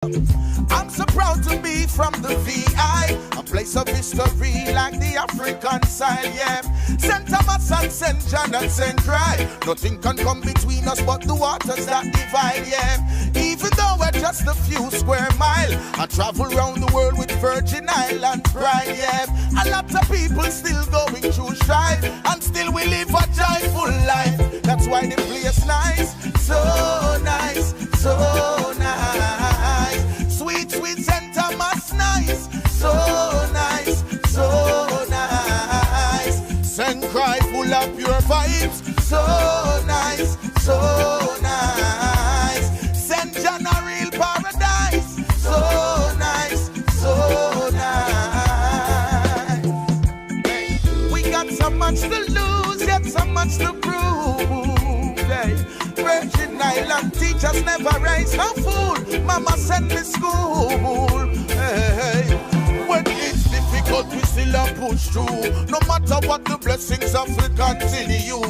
I'm so proud to be from the VI, a place of history like the African side, yeah. St. Thomas and St. John and St. Croix, nothing can come between us but the waters that divide, yeah. Even though we're just a few square miles, I travel around the world with Virgin Island pride, yeah. A lot of people still going through strife, and still we live a joyful life. That's why the place nice, so nice, so nice. Sweet, sweet St. Thomas, nice, so nice, so nice. St. Croix full of pure vibes, so nice, so nice. St. John a real paradise, so nice, so nice. We got so much to lose, yet so much to prove. Hey. Virgin Island teachers never raise no fool. Mama send me school. Hey, when it's difficult, we still a push through. No matter what the blessings of will continue.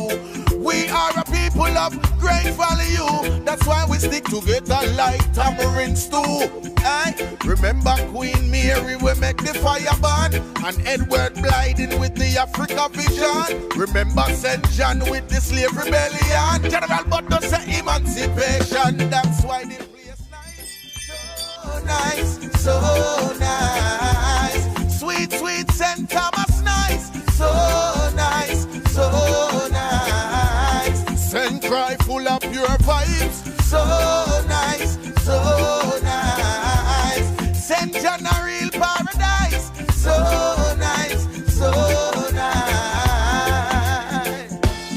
We are a people of great value. That's why we stick together like tamarind stew. Hey, remember Queen Mary, we make the fire burn, and Edward Blyden with the Africa vision. Remember St. John with the slave rebellion. General Butler say emancipation. That's why the place nice, so nice. Sweet, sweet St. Thomas, nice, so nice, so nice. St. Croix full of pure vibes, so nice, so nice. St. John a real paradise, so nice, so nice.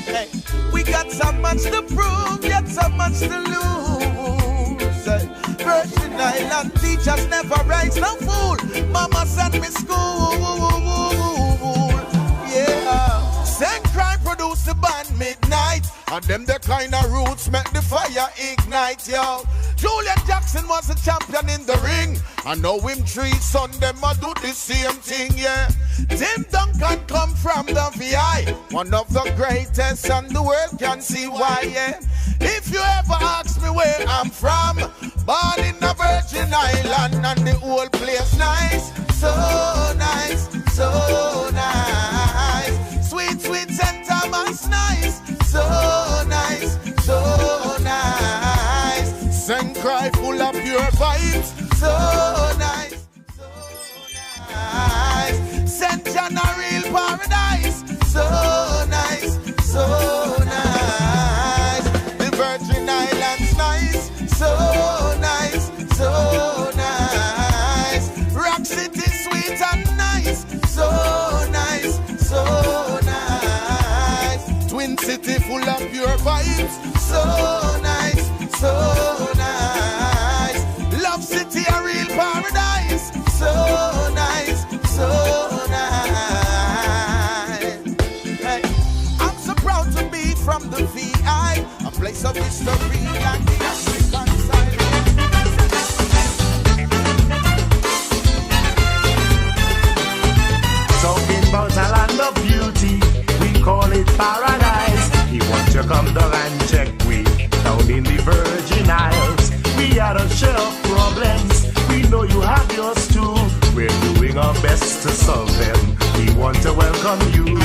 Hey, we got so much to prove, yet so much to lose. Hey, Virgin Island teachers never raise no fool. Mama send me school. Yeah, St. Croix produce the band Midnight, and them the kind of roots make the fire ignite, yo. Julian Jackson was a champion in the ring, and now him 3 sons, them a do the same thing, yeah. Tim Duncan come from the VI, one of the greatest, and the world can see why, yeah. If you ever ask me where I'm from, born in the Virgin Island, and the whole place nice, so nice, so nice. Sweet, sweet St. Thomas, nice, so nice, so nice. St. Croix full of pure vibes, so nice, so nice. St. John a real paradise, so nice, so nice. The Virgin Islands nice, so nice, so nice. Rock City sweet and nice, so nice, so nice. Twin City full of pure vibes, so nice, so nice. Love City a real paradise, so nice, so nice. Hey, I'm so proud to be from the VI, a place of history like the African side. Talking about a land of beauty, we call it paradise. He wants to come down and check we down in the Virgin Isles. We are a share of problems, we know you have yours too. We're doing our best to solve them, we want to welcome you.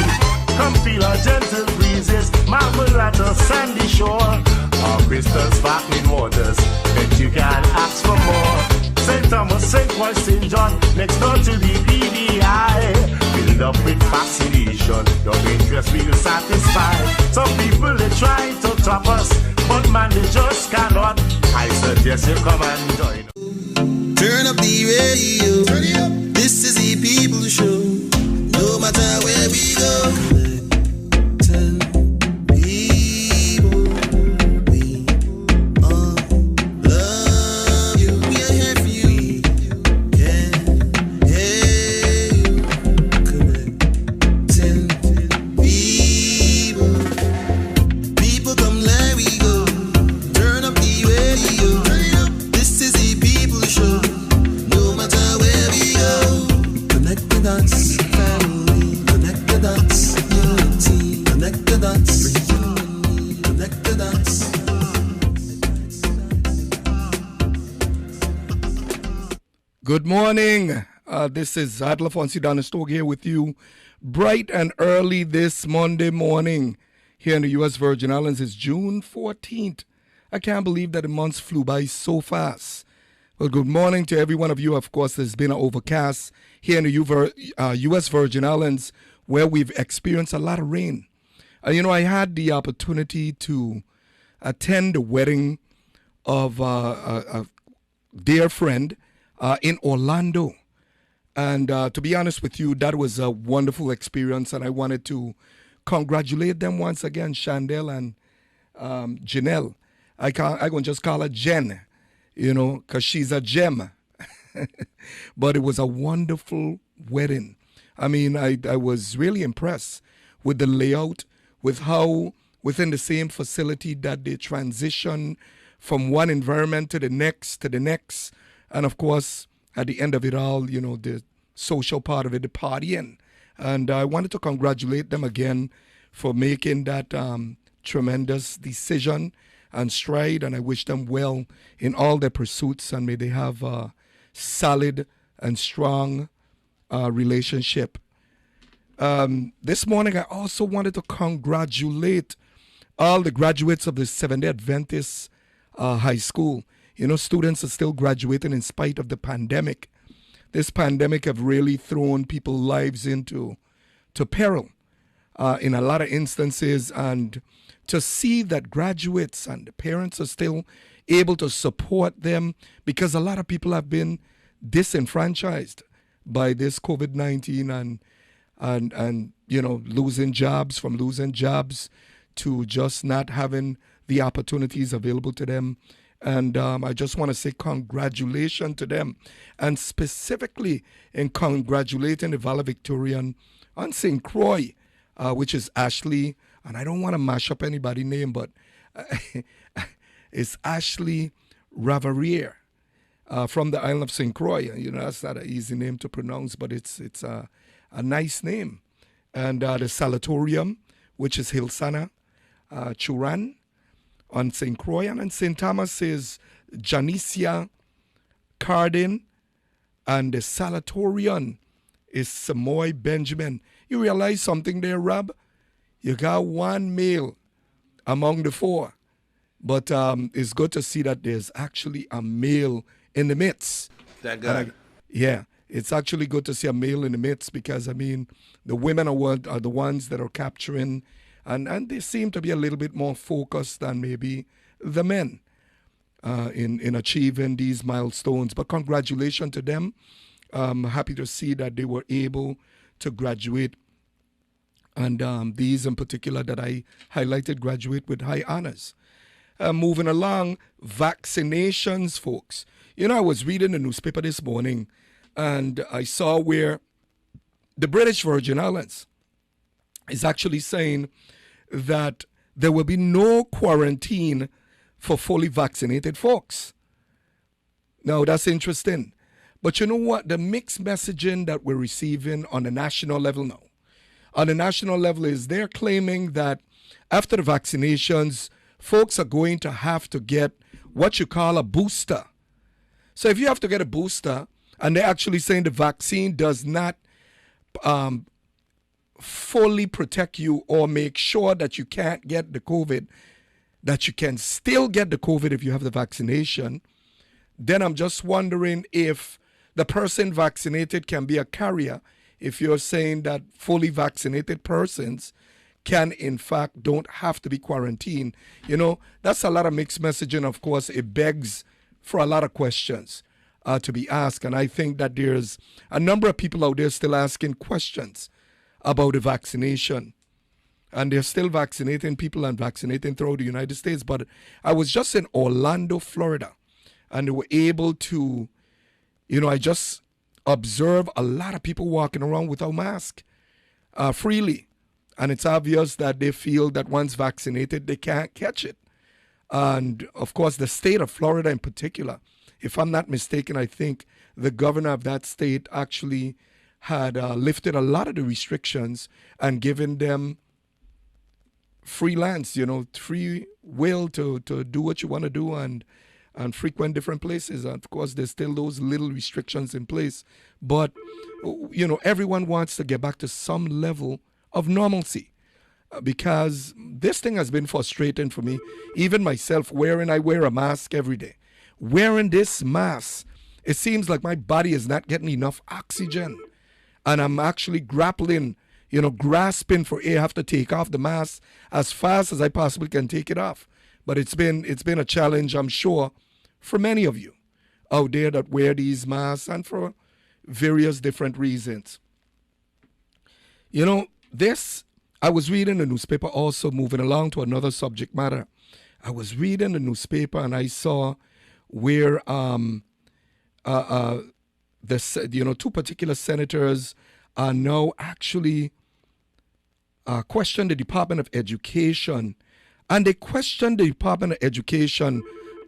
Come feel our gentle breezes, marvel at a sandy shore. Our crystal sparkling waters, that you can ask for more. St. Thomas, St. Croix, St. John, next door to the PDI. Filled up with fascination, your interest will satisfy. Some people they try to top us, but man they just cannot. I suggest you come and join. Turn up the radio, turn it up. This is the people show. No matter where we go. Matter Good morning. This is Adler Fonsi Donestog here with you bright and early this Monday morning here in the U.S. Virgin Islands. It's June 14th. I can't believe that the months flew by so fast. Well, good morning to every one of you. Of course, there's been an overcast here in the U.S. Virgin Islands where we've experienced a lot of rain. I had the opportunity to attend the wedding of a dear friend in Orlando. And to be honest with you, that was a wonderful experience. And I wanted to congratulate them once again, Chandel and Janelle. I'm going to just call her Jen, because she's a gem. But it was a wonderful wedding. I mean, I was really impressed with the layout, with how within the same facility that they transition from one environment to the next, and of course, at the end of it all, the social part of it, the partying. And I wanted to congratulate them again for making that tremendous decision and stride, and I wish them well in all their pursuits, and may they have a solid and strong relationship. This morning, I also wanted to congratulate all the graduates of the Seventh-day Adventist High School. Students are still graduating in spite of the pandemic. This pandemic have really thrown people's lives into peril in a lot of instances, and to see that graduates and the parents are still able to support them, because a lot of people have been disenfranchised by this COVID-19 and losing jobs to just not having the opportunities available to them. And I just want to say congratulations to them, and specifically in congratulating the valedictorian on St. Croix, which is Ashley, and I don't want to mash up anybody's name, but it's Ashley Ravarier from the island of St. Croix. That's not an easy name to pronounce, but it's a nice name. And the Salatorium, which is Hilsana Churan on St. Croix, and St. Thomas is Janicia Cardin, and the Salatorian is Samoy Benjamin. You realize something there, Rob? You got one male among the four, but it's good to see that there's actually a male in the midst. That good. Yeah, it's actually good to see a male in the midst, because, the women are the ones that are capturing, and they seem to be a little bit more focused than maybe the men in achieving these milestones. But congratulations to them. I'm happy to see that they were able to graduate, and these in particular that I highlighted graduate with high honors. Moving along, vaccinations, folks. I was reading the newspaper this morning, and I saw where the British Virgin Islands is actually saying that there will be no quarantine for fully vaccinated folks. Now, that's interesting. But you know what? The mixed messaging that we're receiving on the national level now, is they're claiming that after the vaccinations, folks are going to have to get what you call a booster. So if you have to get a booster, and they're actually saying the vaccine does not fully protect you or make sure that you can't get the COVID, that you can still get the COVID if you have the vaccination, then I'm just wondering if the person vaccinated can be a carrier, if you're saying that fully vaccinated persons can, in fact, don't have to be quarantined. That's a lot of mixed messaging. Of course, it begs for a lot of questions to be asked. And I think that there's a number of people out there still asking questions about the vaccination. And they're still vaccinating people and vaccinating throughout the United States. But I was just in Orlando, Florida, and they were able to, I just observed a lot of people walking around without mask freely. And it's obvious that they feel that once vaccinated, they can't catch it. And, of course, the state of Florida in particular, if I'm not mistaken, I think the governor of that state actually had lifted a lot of the restrictions and given them freelance, free will to do what you want to do. And and frequent different places. And of course, there's still those little restrictions in place. But, everyone wants to get back to some level of normalcy because this thing has been frustrating for me. Even myself, I wear a mask every day. Wearing this mask, it seems like my body is not getting enough oxygen. And I'm actually grasping for air. I have to take off the mask as fast as I possibly can take it off. But it's been a challenge, I'm sure, for many of you out there that wear these masks and for various different reasons. I was reading the newspaper also, moving along to another subject matter. I was reading the newspaper and I saw where two particular senators are now actually question the Department of Education. And they questioned the Department of Education,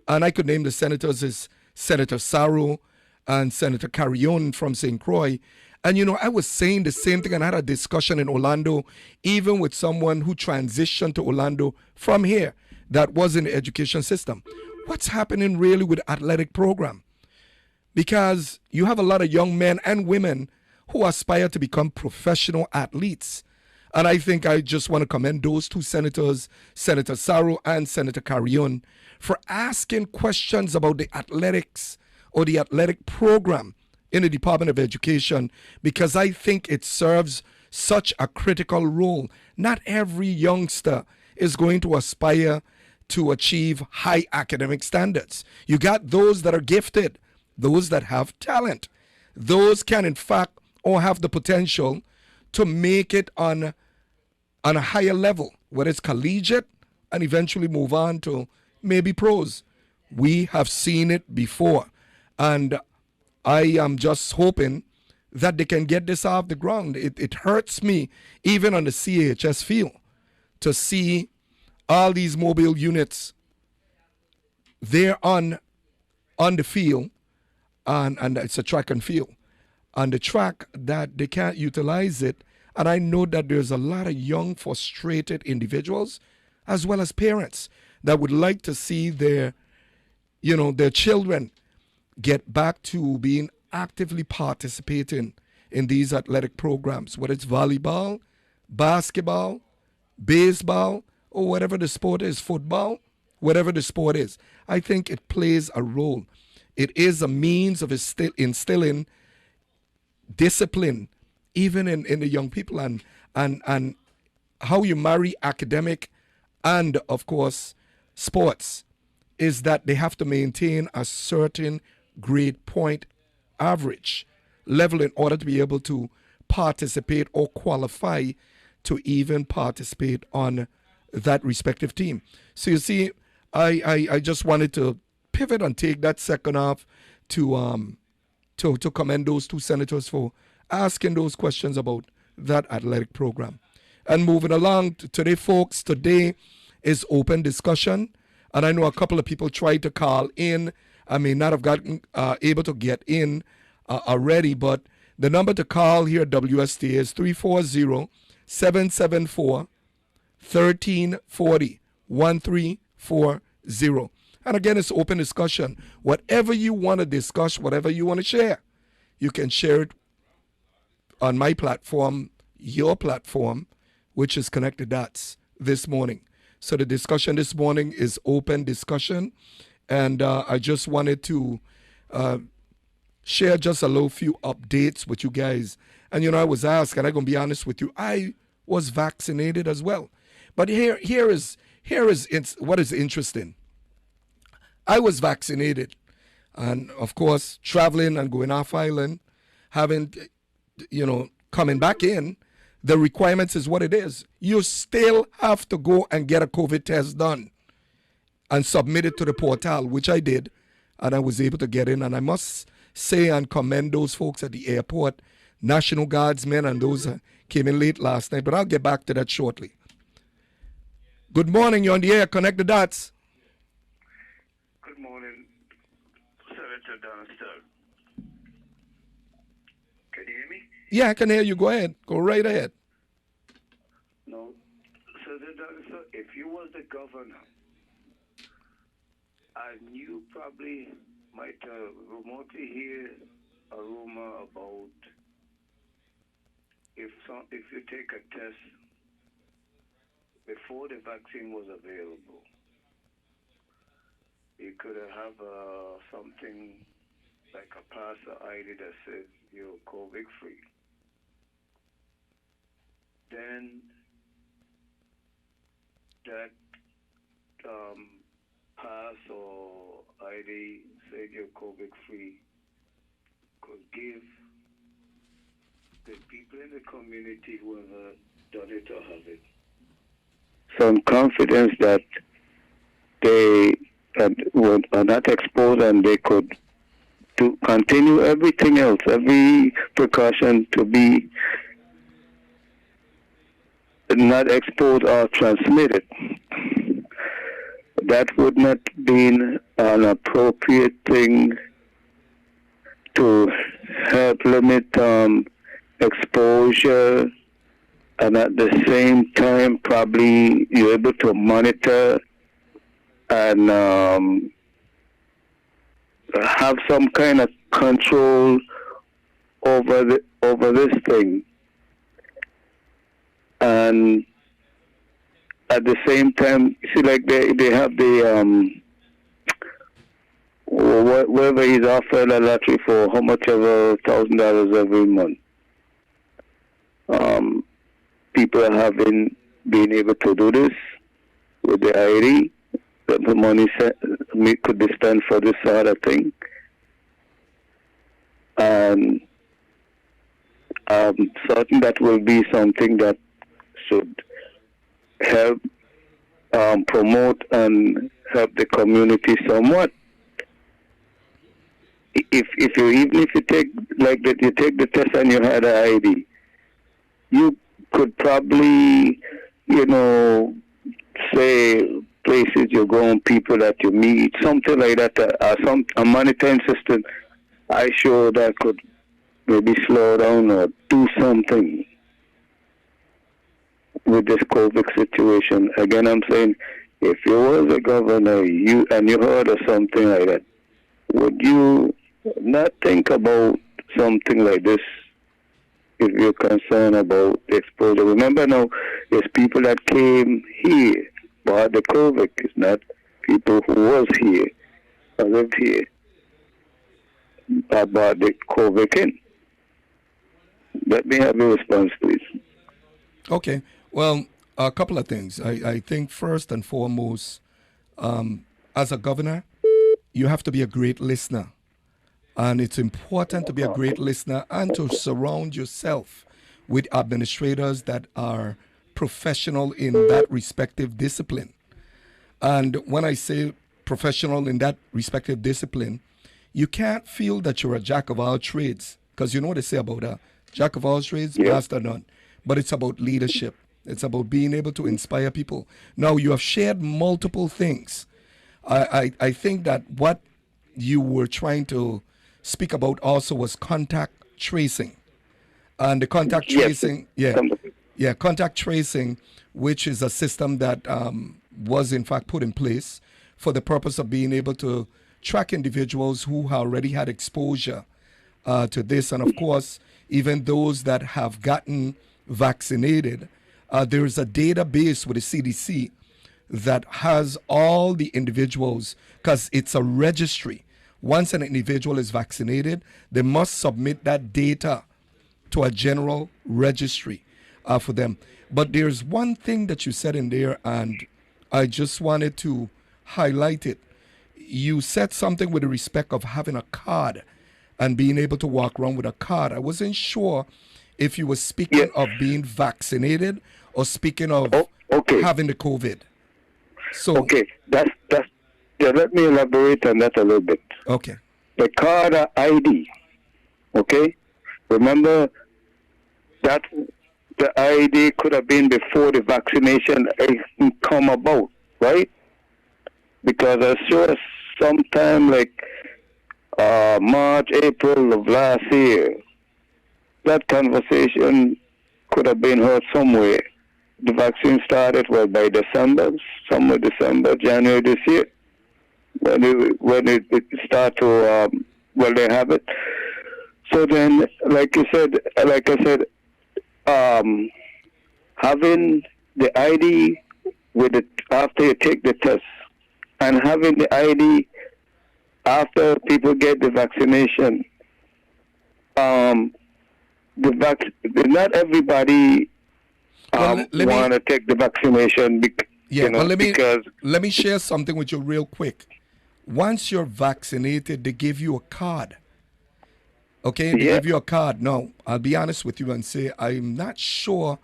and I could name the senators as Senator Sarro and Senator Carrion from St. Croix. And, I was saying the same thing, and I had a discussion in Orlando, even with someone who transitioned to Orlando from here that was in the education system. What's happening really with the athletic program? Because you have a lot of young men and women who aspire to become professional athletes. And I think I just want to commend those two senators, Senator Sarro and Senator Carrion, for asking questions about the athletics or the athletic program in the Department of Education, because I think it serves such a critical role. Not every youngster is going to aspire to achieve high academic standards. You got those that are gifted, those that have talent. Those can, in fact, or have the potential to make it on a higher level, whether it's collegiate and eventually move on to maybe pros. We have seen it before. And I am just hoping that they can get this off the ground. It hurts me, even on the CHS field, to see all these mobile units there on the field, and it's a track and field. On the track that they can't utilize it. And I know that there's a lot of young, frustrated individuals, as well as parents, that would like to see their children get back to being actively participating in these athletic programs, whether it's volleyball, basketball, baseball, or whatever the sport is, football, whatever the sport is. I think it plays a role. It is a means of instilling discipline, even in the young people, and how you marry academic and, of course, sports, is that they have to maintain a certain grade point average level in order to be able to participate or qualify to even participate on that respective team. So you see, I just wanted to pivot and take that second off to commend those two senators for asking those questions about that athletic program. And moving along today, folks, today is open discussion. And I know a couple of people tried to call in. I may not have gotten able to get in already, but the number to call here at WST is 340-774-1340, 1340. And again, it's open discussion. Whatever you want to discuss, whatever you want to share, you can share it on my platform, your platform, which is Connect the Dots this morning. So the discussion this morning is open discussion. And I just wanted to share just a little few updates with you guys. And, I was asked, and I'm going to be honest with you, I was vaccinated as well. But here is what is interesting. I was vaccinated. And, of course, traveling and going off island, having, coming back in, the requirements is what it is. You still have to go and get a COVID test done and submit it to the portal, which I did, and I was able to get in. And I must say and commend those folks at the airport, National Guardsmen, and those came in late last night, but I'll get back to that shortly. Good morning, you're on the air, Connect the Dots. Good morning, Senator Dunstone. Can you hear me? Yeah, I can hear you. Go ahead. Go right ahead. No. Senator Dunstone, if you was the governor And you probably might remotely hear a rumor about if you take a test before the vaccine was available, you could have something like a passer ID that says you're COVID free. Then that pass or ID said you're COVID free could give the people in the community who have done it or have it some confidence that they are not exposed and they could to continue everything else, every precaution to be not exposed or transmitted. That would not be an appropriate thing to help limit exposure, and at the same time probably you're able to monitor and have some kind of control over this thing. And at the same time, see, like they have the whoever is offered a lottery for how much ever $1,000 every month. People having been able to do this with the ID, that the money could be spent for this sort of thing, and certain that will be something that should help promote and help the community somewhat. If you take like that, you take the test and you had an ID, you could probably, say places you go, people that you meet, something like that, a monitoring system. I sure that could maybe slow down or do something with this COVID situation. Again, I'm saying, if you was a governor, you heard of something like that, would you not think about something like this if you're concerned about exposure? Remember now, it's people that came here but the COVID. It's not people who was here or lived here about the COVID in. Let me have your response, please. Okay. Well, a couple of things. I think first and foremost, as a governor, you have to be a great listener. And it's important to be a great listener and to surround yourself with administrators that are professional in that respective discipline. And when I say professional in that respective discipline, you can't feel that you're a jack of all trades, because you know what they say about a jack of all trades, master none. But it's about leadership. It's about being able to inspire people. Now, you have shared multiple things. I think that what you were trying to speak about also was contact tracing. And the contact tracing, contact tracing, which is a system that was in fact put in place for the purpose of being able to track individuals who already had exposure to this. And of course, even those that have gotten vaccinated, there is a database with the CDC that has all the individuals, because it's a registry. Once an individual is vaccinated, they must submit that data to a general registry for them. But there's one thing that you said in there, and I just wanted to highlight it. You said something with the respect of having a card and being able to walk around with a card. I wasn't sure if you were speaking of being vaccinated or speaking of having the COVID. So let me elaborate on that a little bit. Okay. The card ID, okay? Remember that the ID could have been before the vaccination come about, right? Because I saw sometime like March, April of last year, that conversation could have been heard somewhere. The vaccine started by December, somewhere December, January this year. it start to they have it. So then, like I said, having the ID with it after you take the test, and having the ID after people get the vaccination. Not everybody want to take the vaccination. Because let me share something with you real quick. Once you're vaccinated, they give you a card. Okay, they give you a card. Now, I'll be honest with you and say I'm not sure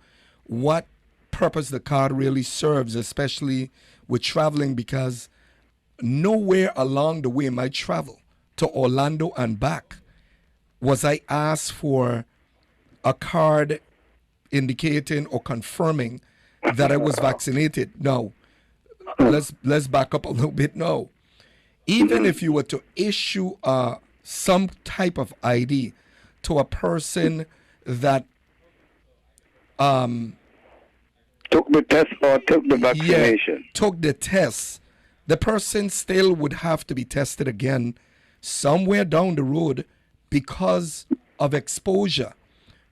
what purpose the card really serves, especially with traveling, because nowhere along the way in my travel to Orlando and back was I asked for a card indicating or confirming that I was vaccinated. No. Let's back up a little bit. No. Even if you were to issue some type of ID to a person that took the test or took the vaccination. Took the test, the person still would have to be tested again somewhere down the road because of exposure.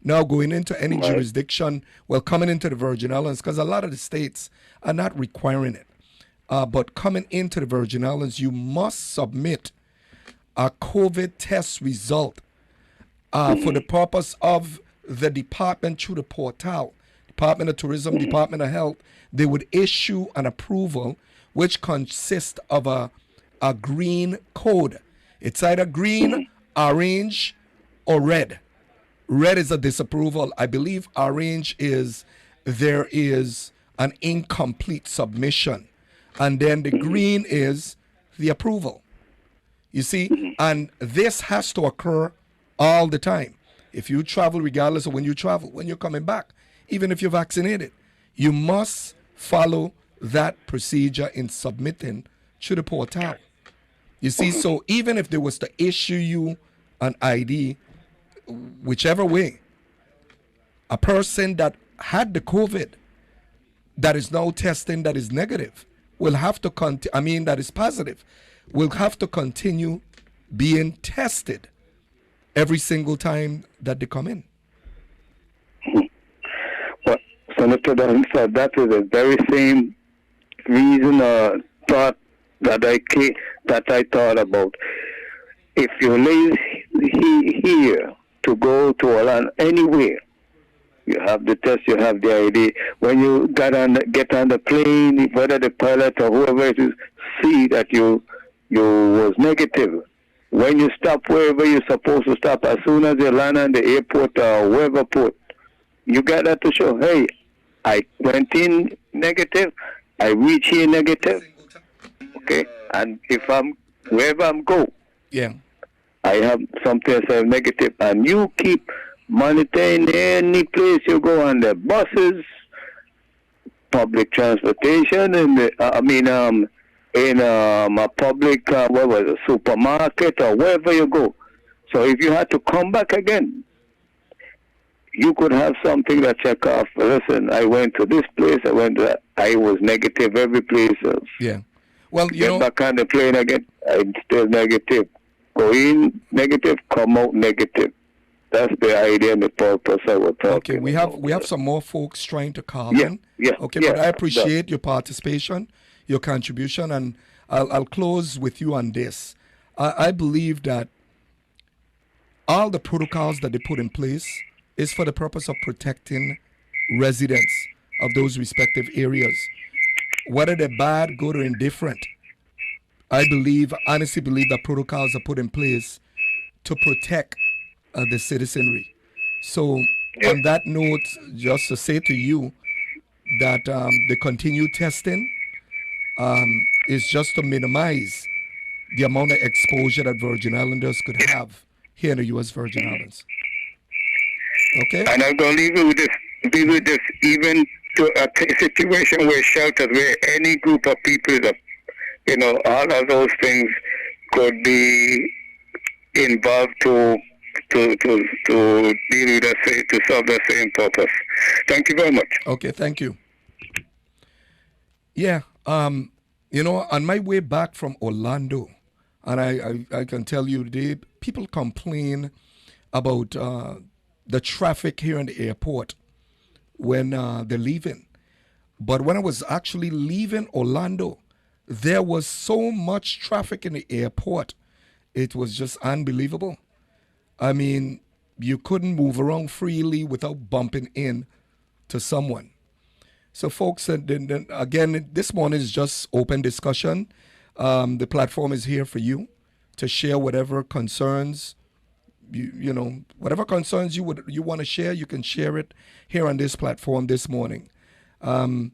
Now, going into any jurisdiction, coming into the Virgin Islands, because a lot of the states are not requiring it. But coming into the Virgin Islands, you must submit a COVID test result for the purpose of the department through the portal. Department of Tourism, Department of Health, they would issue an approval which consists of a green code. It's either green, orange, or red. Red is a disapproval. I believe orange is there is an incomplete submission. And then the green is the approval. You see? And this has to occur all the time. If you travel, regardless of when you travel, when you're coming back, even if you're vaccinated, you must follow that procedure in submitting to the portal. You see? So even if they was to issue you an ID, whichever way, a person that had the COVID that is now testing that is negative will have to that is positive, will have to continue being tested every single time that they come in. Well, Senator Dunn said that is the very same reason or thought that I thought about. If you live here to go to Orlando, anywhere, you have the test, you have the ID. When you get on the plane, whether the pilot or whoever it is, see that you was negative. When you stop wherever you're supposed to stop, as soon as you land on the airport or wherever port, you got that to show, hey, I went in negative, I reach here negative. Okay? And if wherever I'm go, I have something that says negative, and you keep monitoring any place you go on the buses, public transportation, and in a public supermarket or wherever you go. So if you had to come back again, you could have something that check off. Listen, I went to this place, I went to that. I was negative every place else. Yeah. Well, get back on the plane again, I'm still negative. Go in negative, come out negative. That's the idea and the purpose I was talking. Okay, we have some more folks trying to call in. Okay, but I appreciate your participation, your contribution, and I'll close with you on this. I believe that all the protocols that they put in place is for the purpose of protecting residents of those respective areas, whether they're bad, good, or indifferent. I honestly believe that protocols are put in place to protect the citizenry. So on that note, just to say to you that the continued testing is just to minimize the amount of exposure that Virgin Islanders could have here in the U.S. Virgin Islands. Okay? And I'm going to leave with this, even to a situation where shelters, where any group of people, all of those things could be involved to deal with to solve the same purpose. Thank you very much. Okay, thank you. Yeah, You know, on my way back from Orlando, and I can tell you, people complain about the traffic here in the airport when they're leaving. But when I was actually leaving Orlando, there was so much traffic in the airport. It was just unbelievable. I mean, you couldn't move around freely without bumping in to someone. So, folks, then again, this morning is just open discussion. The platform is here for you to share whatever concerns, whatever concerns you want to share. You can share it here on this platform this morning. I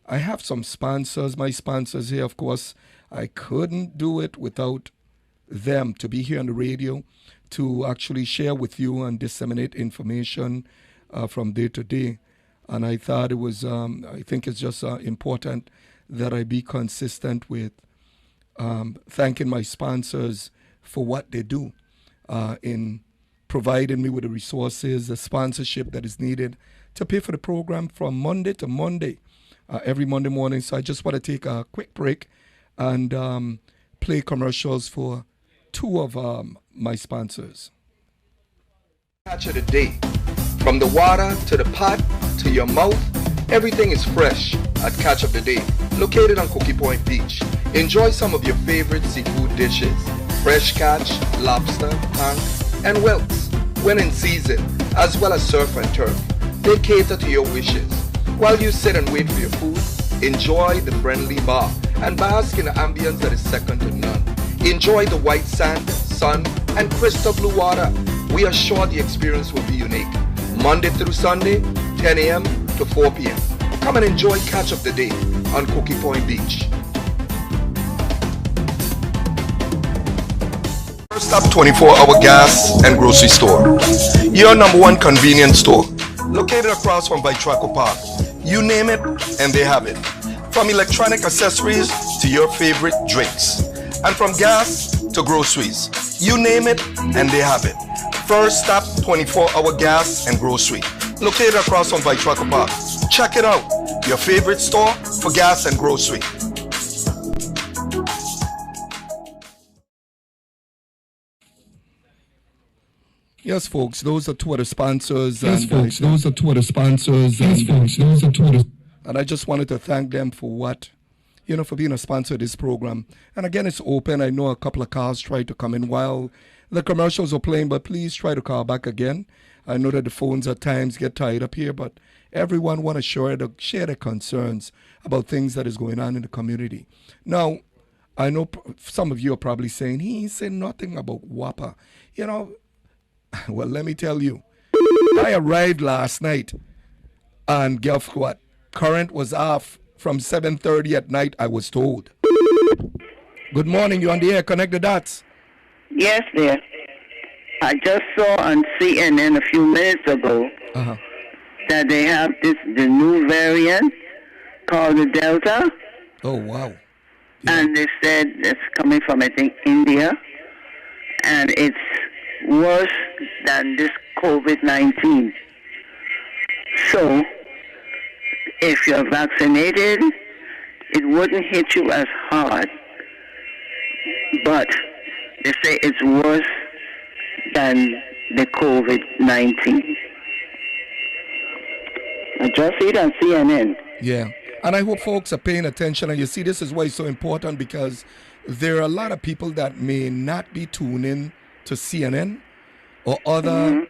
have some sponsors. My sponsors here, of course, I couldn't do it without them to be here on the radio to actually share with you and disseminate information from day to day. And I thought it was, I think it's just important that I be consistent with thanking my sponsors for what they do in providing me with the resources, the sponsorship that is needed to pay for the program from Monday to Monday, every Monday morning. So I just want to take a quick break and play commercials for two of my sponsors. Catch of the day. From the water to the pot to your mouth, everything is fresh at Catch of the Day, located on Cookie Point Beach. Enjoy some of your favorite seafood dishes, fresh catch, lobster, tank, and whelks, when in season, as well as surf and turf. They cater to your wishes. While you sit and wait for your food, enjoy the friendly bar and bask in the ambience that is second to none. Enjoy the white sand, sun, and crystal blue water. We are sure the experience will be unique. Monday through Sunday, 10 a.m. to 4 p.m. Come and enjoy Catch of the Day on Cookie Point Beach. First up, 24-hour gas and grocery store. Your number one convenience store. Located across from Vitraco Park. You name it, and they have it. From electronic accessories to your favorite drinks. And from gas to groceries. You name it, and they have it. First stop, 24-hour gas and grocery. Located across from Vitraco Park. Check it out. Your favorite store for gas and grocery. Yes, folks, those are two of the sponsors. And I just wanted to thank them for for being a sponsor of this program. And again, it's open. I know a couple of cars tried to come in while the commercials are playing, but please try to call back again. I know that the phones at times get tied up here, but everyone want to share their concerns about things that is going on in the community. Now, I know some of you are probably saying, he ain't saying nothing about WAPA. Well, let me tell you, I arrived last night, and guess what? Current was off from 7:30 at night, I was told. Good morning, you on the air, connect the dots. Yes, dear. I just saw on CNN a few minutes ago that they have the new variant called the Delta. Oh, wow. Yeah. And they said it's coming from, I think, India. And it's worse than this COVID-19. So, if you're vaccinated, it wouldn't hit you as hard. But they say it's worse than the COVID-19. I just see it on CNN. Yeah. And I hope folks are paying attention. And you see, this is why it's so important, because there are a lot of people that may not be tuning to CNN or other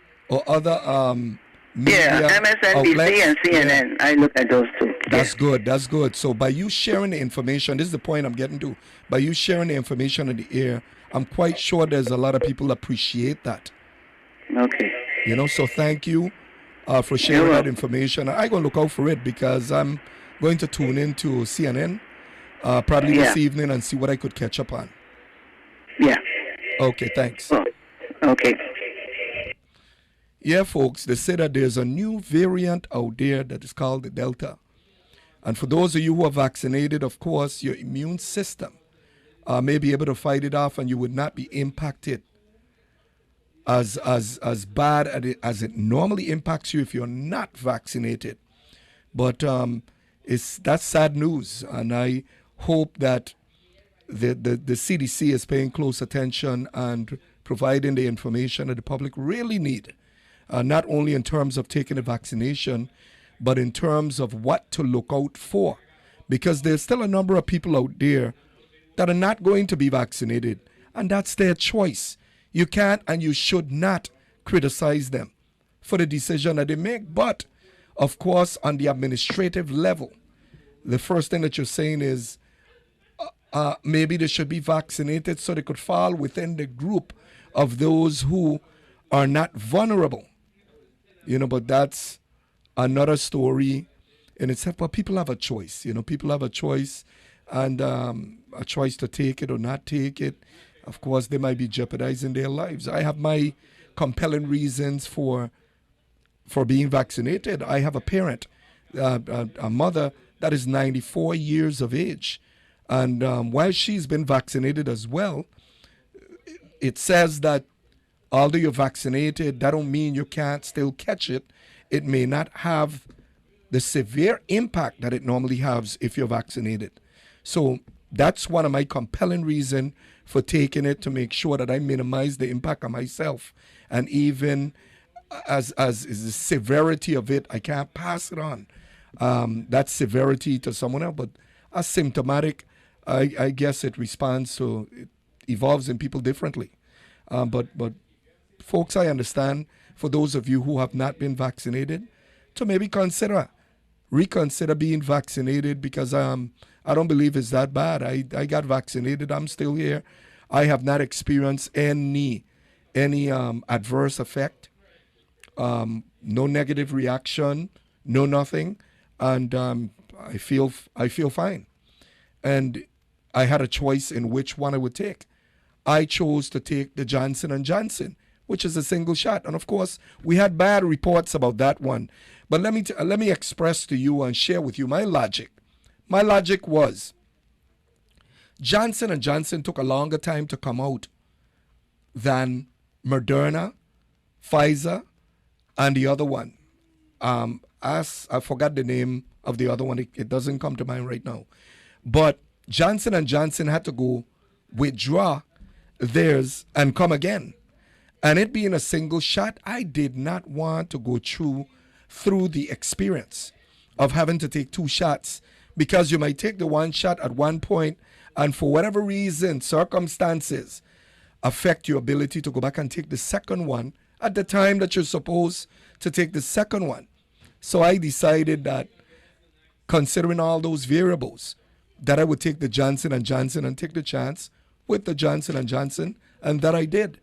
media MSNBC outlets. and CNN. I look at those two. That's good. That's good. So by you sharing the information, this is the point I'm getting to. By you sharing the information in the air, I'm quite sure there's a lot of people appreciate that. Okay. So thank you for sharing that information. I'm going to look out for it, because I'm going to tune into CNN probably this evening and see what I could catch up on. Yeah. Okay, thanks. Oh, okay. Yeah, folks, they say that there's a new variant out there that is called the Delta. And for those of you who are vaccinated, of course, your immune system may be able to fight it off, and you would not be impacted as bad as it normally impacts you if you're not vaccinated. But that's sad news, and I hope that the CDC is paying close attention and providing the information that the public really need, not only in terms of taking the vaccination, but in terms of what to look out for. Because there's still a number of people out there that are not going to be vaccinated, and that's their choice. You can't and you should not criticize them for the decision that they make. But, of course, on the administrative level, the first thing that you're saying is maybe they should be vaccinated so they could fall within the group of those who are not vulnerable. But that's another story in itself. But people have a choice. People have a choice, and a choice to take it or not take it. Of course, they might be jeopardizing their lives. I have my compelling reasons for being vaccinated. I have a parent, a mother that is 94 years of age. And while she's been vaccinated as well, it says that although you're vaccinated, that don't mean you can't still catch it. It may not have the severe impact that it normally has if you're vaccinated. So that's one of my compelling reasons for taking it, to make sure that I minimize the impact on myself. And even as is the severity of it, I can't pass it on. That severity to someone else, but as symptomatic, I guess it responds to, it evolves in people differently. But folks, I understand, for those of you who have not been vaccinated, to maybe reconsider being vaccinated, because I don't believe it's that bad. I got vaccinated. I'm still here. I have not experienced any adverse effect, no negative reaction, no nothing, and I feel fine. And I had a choice in which one I would take. I chose to take the Johnson & Johnson, which is a single shot. And of course, we had bad reports about that one. But let me express to you and share with you my logic. My logic was Johnson & Johnson took a longer time to come out than Moderna, Pfizer, and the other one. I forgot the name of the other one. It doesn't come to mind right now. But Johnson & Johnson had to go withdraw theirs and come again. And it being a single shot, I did not want to go through the experience of having to take two shots, because you might take the one shot at one point and for whatever reason, circumstances, affect your ability to go back and take the second one at the time that you're supposed to take the second one. So I decided that, considering all those variables, that I would take the Johnson & Johnson and take the chance with the Johnson & Johnson, and that I did.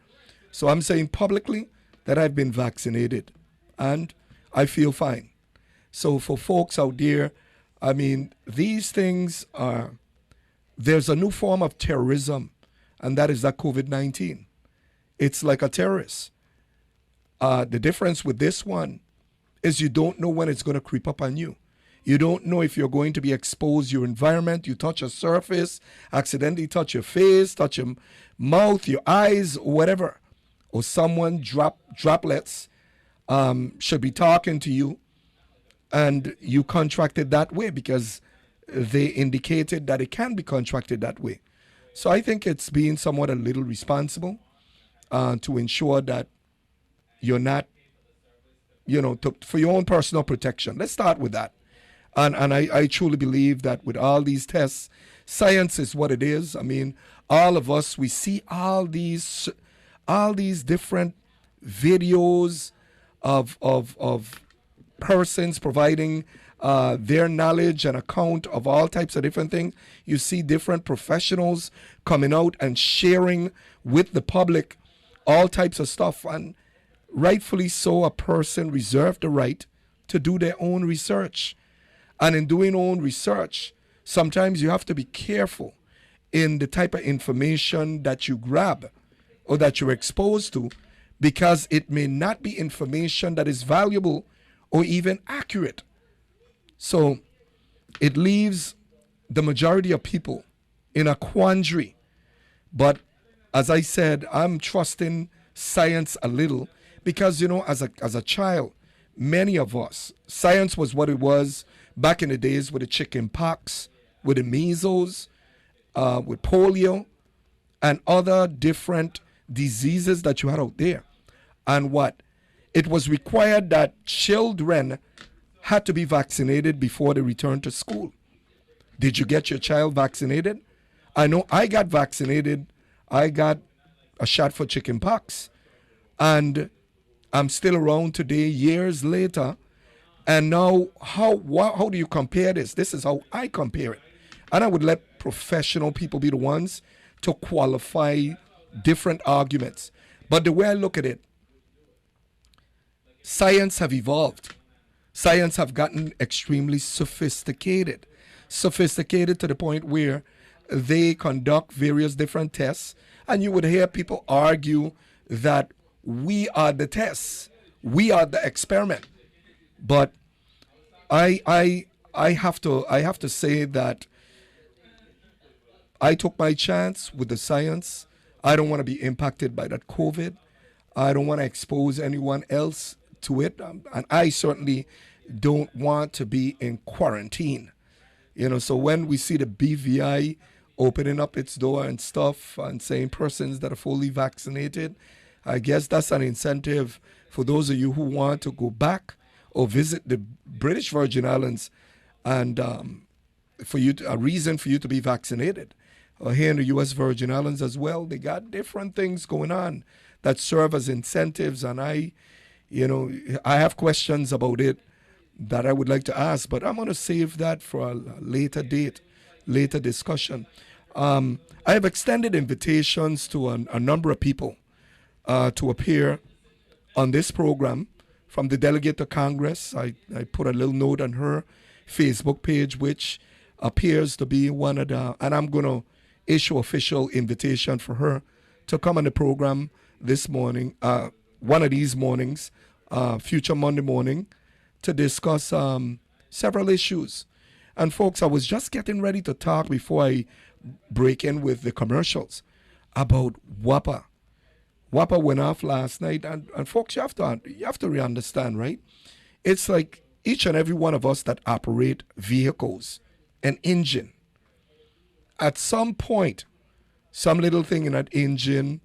So I'm saying publicly that I've been vaccinated, and I feel fine. So for folks out there, I mean, these things there's a new form of terrorism, and that is that COVID-19. It's like a terrorist. The difference with this one is you don't know when it's going to creep up on you. You don't know if you're going to be exposed, your environment, you touch a surface, accidentally touch your face, touch your mouth, your eyes, whatever. Or someone droplets should be talking to you, and you contracted that way because they indicated that it can be contracted that way. So I think it's being somewhat a little responsible to ensure that you're not, for your own personal protection. Let's start with that. And I truly believe that with all these tests, science is what it is. I mean, all of us, we see all these different videos of persons providing their knowledge and account of all types of different things. You see different professionals coming out and sharing with the public all types of stuff. And rightfully so, a person reserved the right to do their own research. And in doing own research, sometimes you have to be careful in the type of information that you grab or that you're exposed to, because it may not be information that is valuable or even accurate. So it leaves the majority of people in a quandary. But as I said, I'm trusting science a little because, as a child, many of us, science was what it was back in the days with the chicken pox, with the measles, with polio, and other different diseases that you had out there. And what? It was required that children had to be vaccinated before they returned to school. Did you get your child vaccinated? I know I got vaccinated. I got a shot for chicken pox. And I'm still around today, years later. And now, how do you compare this? This is how I compare it. And I would let professional people be the ones to qualify different arguments. But the way I look at it, science have evolved. Science have gotten extremely sophisticated. Sophisticated to the point where they conduct various different tests. And you would hear people argue that we are the tests. We are the experiment. But I have to say that I took my chance with the science. I don't want to be impacted by that COVID. I don't want to expose anyone else to it. And I certainly don't want to be in quarantine. You know, so when we see the BVI opening up its door and stuff and saying persons that are fully vaccinated, I guess that's an incentive for those of you who want to go back or visit the British Virgin Islands and a reason for you to be vaccinated. Here in the U.S. Virgin Islands as well, they got different things going on that serve as incentives. And I have questions about it that I would like to ask, but I'm going to save that for a later date, later discussion. I have extended invitations to a number of people to appear on this program. From the delegate to Congress, I put a little note on her Facebook page, which appears to be one of the, and I'm going to issue official invitation for her to come on the program this morning, one of these mornings, future Monday morning, to discuss several issues. And folks, I was just getting ready to talk before I break in with the commercials about WAPA. WAPA went off last night, and folks, you have to really understand, right? It's like each and every one of us that operate vehicles, an engine. At some point, some little thing in that engine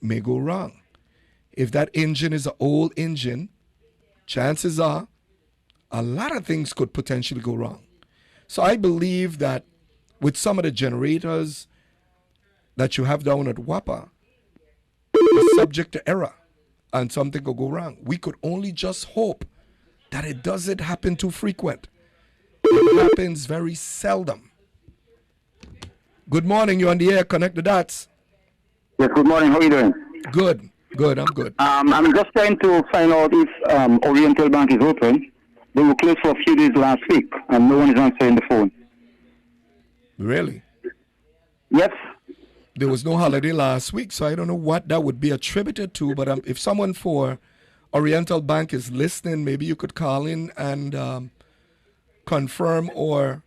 may go wrong. If that engine is an old engine, chances are a lot of things could potentially go wrong. So I believe that with some of the generators that you have down at WAPA, it's subject to error and something could go wrong. We could only just hope that it doesn't happen too frequent. It happens very seldom. Good morning, you're on the air, Connect the Dots. Yes, good morning, how are you doing? Good, I'm good. I'm just trying to find out if Oriental Bank is open. They were closed for a few days last week, and no one is answering the phone. Really? Yes. There was no holiday last week, so I don't know what that would be attributed to, but if someone for Oriental Bank is listening, maybe you could call in and confirm or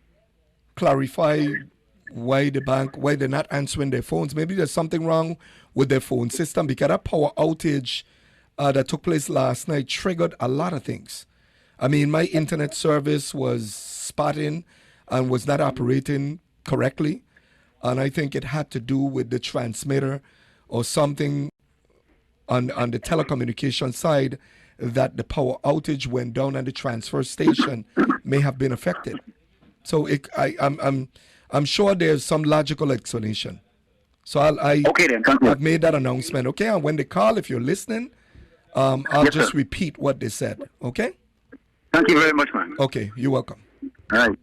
clarify why they're not answering their phones. Maybe there's something wrong with their phone system, because that power outage that took place last night triggered a lot of things. I mean, my internet service was spotting and was not operating correctly. And I think it had to do with the transmitter or something on the telecommunication side, that the power outage went down and the transfer station may have been affected. So I'm sure there's some logical explanation. So okay then, thank you. I've made that announcement. Okay, and when they call, if you're listening, I'll just repeat what they said. Okay. Thank you very much, man. Okay, you're welcome. All right.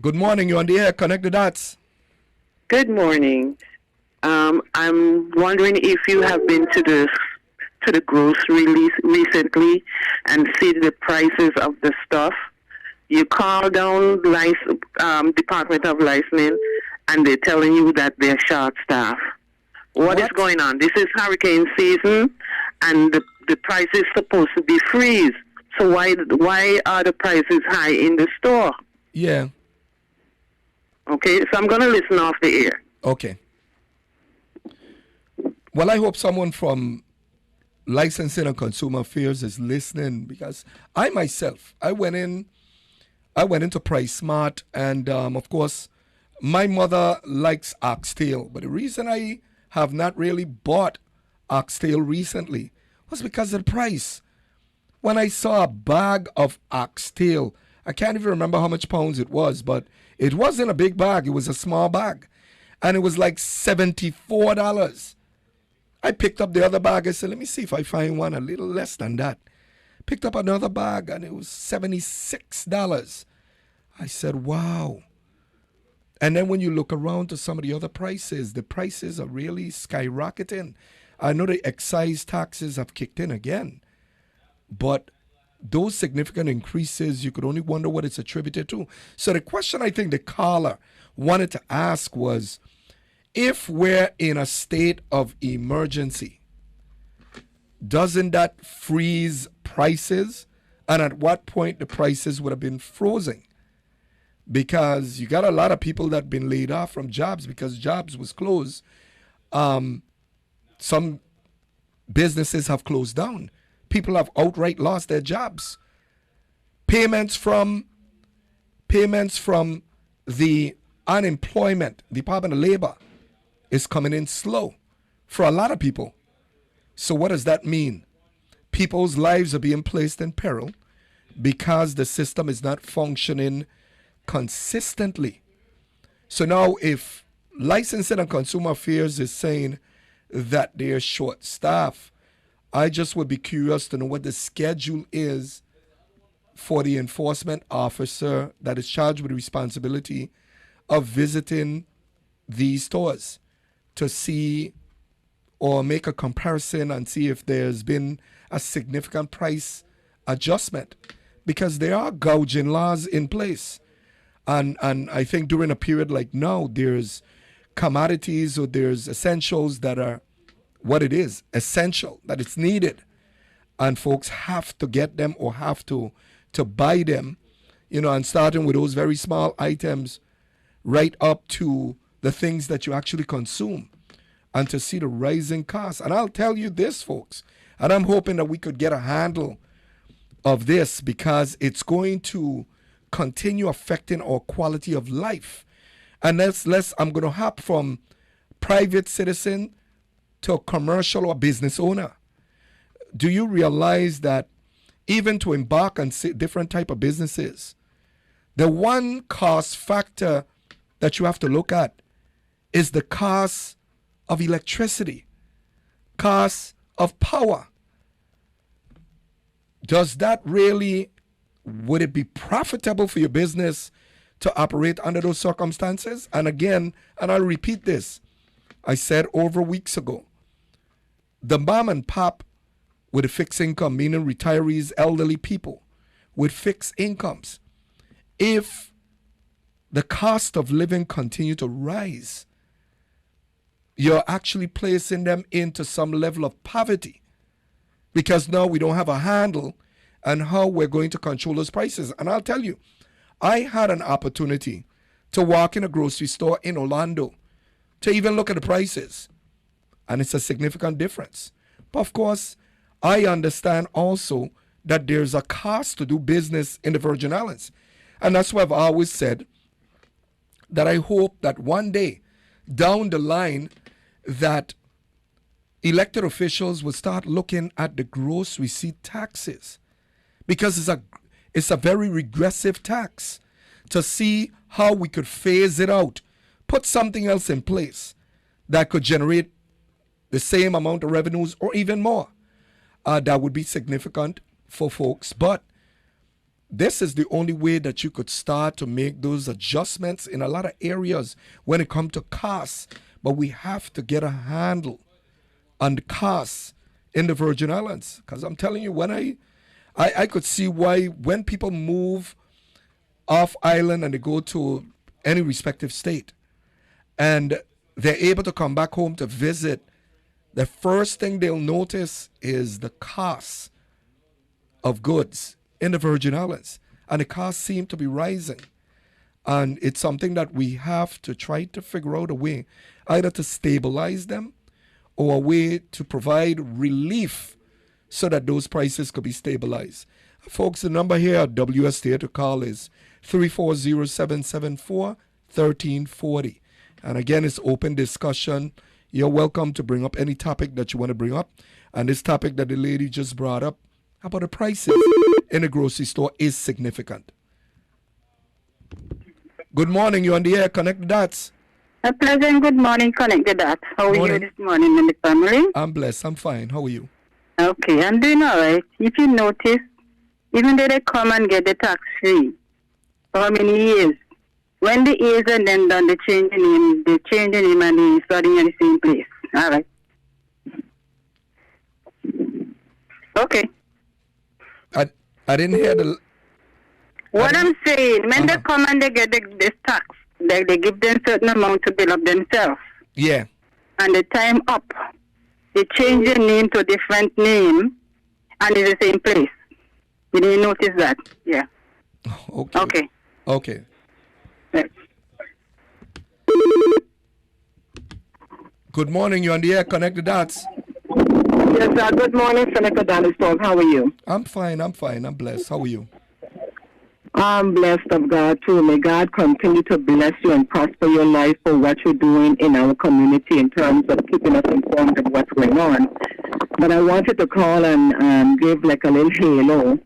Good morning, you're on the air, Connect the Dots. Good morning. I'm wondering if you have been to the grocery recently and see the prices of the stuff. You call down Department of Licensing and they're telling you that they're short staff. What is going on? This is hurricane season and the price is supposed to be freeze. So why are the prices high in the store? Yeah. Okay, so I'm going to listen off the air. Okay. Well, I hope someone from Licensing and Consumer Affairs is listening, because I myself, I went in I went into Price Smart, and of course, my mother likes oxtail. But the reason I have not really bought oxtail recently was because of the price. When I saw a bag of oxtail, I can't even remember how much pounds it was, but it wasn't a big bag. It was a small bag. And it was like $74. I picked up the other bag. I said, let me see if I find one a little less than that. Picked up another bag, and it was $76. I said, wow. And then when you look around to some of the other prices, the prices are really skyrocketing. I know the excise taxes have kicked in again, but those significant increases, you could only wonder what it's attributed to. So the question I think the caller wanted to ask was, if we're in a state of emergency, doesn't that freeze prices? And at what point the prices would have been frozen? Because you got a lot of people that have been laid off from jobs because jobs was closed. Some businesses have closed down. People have outright lost their jobs. Payments from the unemployment, Department of Labor, is coming in slow for a lot of people. So what does that mean? People's lives are being placed in peril because the system is not functioning consistently. So now if Licensing and Consumer Affairs is saying that they're short staff, I just would be curious to know what the schedule is for the enforcement officer that is charged with the responsibility of visiting these stores to see or make a comparison and see if there's been a significant price adjustment, because there are gouging laws in place. And I think during a period like now, there's commodities or there's essentials that are what it is, essential, that it's needed. And folks have to get them or have to buy them, and starting with those very small items right up to the things that you actually consume, and to see the rising costs. And I'll tell you this, folks, and I'm hoping that we could get a handle of this, because it's going to continue affecting our quality of life. And I'm going to hop from private citizen to a commercial or business owner. Do you realize that even to embark on different type of businesses, the one cost factor that you have to look at is the cost of electricity, cost of power. Would it be profitable for your business to operate under those circumstances? And again, and I'll repeat this, I said over weeks ago, the mom and pop with a fixed income, meaning retirees, elderly people with fixed incomes, if the cost of living continue to rise, you're actually placing them into some level of poverty, because now we don't have a handle on how we're going to control those prices. And I'll tell you, I had an opportunity to walk in a grocery store in Orlando to even look at the prices, and it's a significant difference. But of course, I understand also that there's a cost to do business in the Virgin Islands. And that's why I've always said that I hope that one day down the line that elected officials will start looking at the gross receipt taxes, because it's a very regressive tax, to see how we could phase it out, put something else in place that could generate the same amount of revenues or even more. That would be significant for folks. But this is the only way that you could start to make those adjustments in a lot of areas when it comes to costs. But we have to get a handle on the costs in the Virgin Islands. Because I'm telling you, when I could see why when people move off island and they go to any respective state and they're able to come back home to visit, the first thing they'll notice is the cost of goods in the Virgin Islands. And the costs seem to be rising. And it's something that we have to try to figure out a way either to stabilize them or a way to provide relief so that those prices could be stabilized. Folks, the number here at WSTA to call is 340-774-1340. And again, it's open discussion. You're welcome to bring up any topic that you want to bring up. And this topic that the lady just brought up about the prices in the grocery store is significant. Good morning. You're on the air. Connect the dots. A pleasant good morning. Connect the dots. How are you this morning in the family? I'm blessed. I'm fine. How are you? Okay, I'm doing all right. If you notice, even though they come and get the tax free, for how many years? When the years are then done, they change the name and they starting in the same place. All right. Okay. I didn't hear the... What I'm saying, when they come and they get this tax, they give them certain amount to build up themselves. Yeah. And the time up, they change their name to a different name, and it's the same place. You didn't notice that? Yeah. Okay. Okay. Okay. Right. Good morning. You're on the air. Connect the dots. Yes, sir. Good morning, Senator Dennis Talk. How are you? I'm fine. I'm blessed. How are you? I'm blessed of God, too. May God continue to bless you and prosper your life for what you're doing in our community in terms of keeping us informed of what's going on. But I wanted to call and give like a little halo.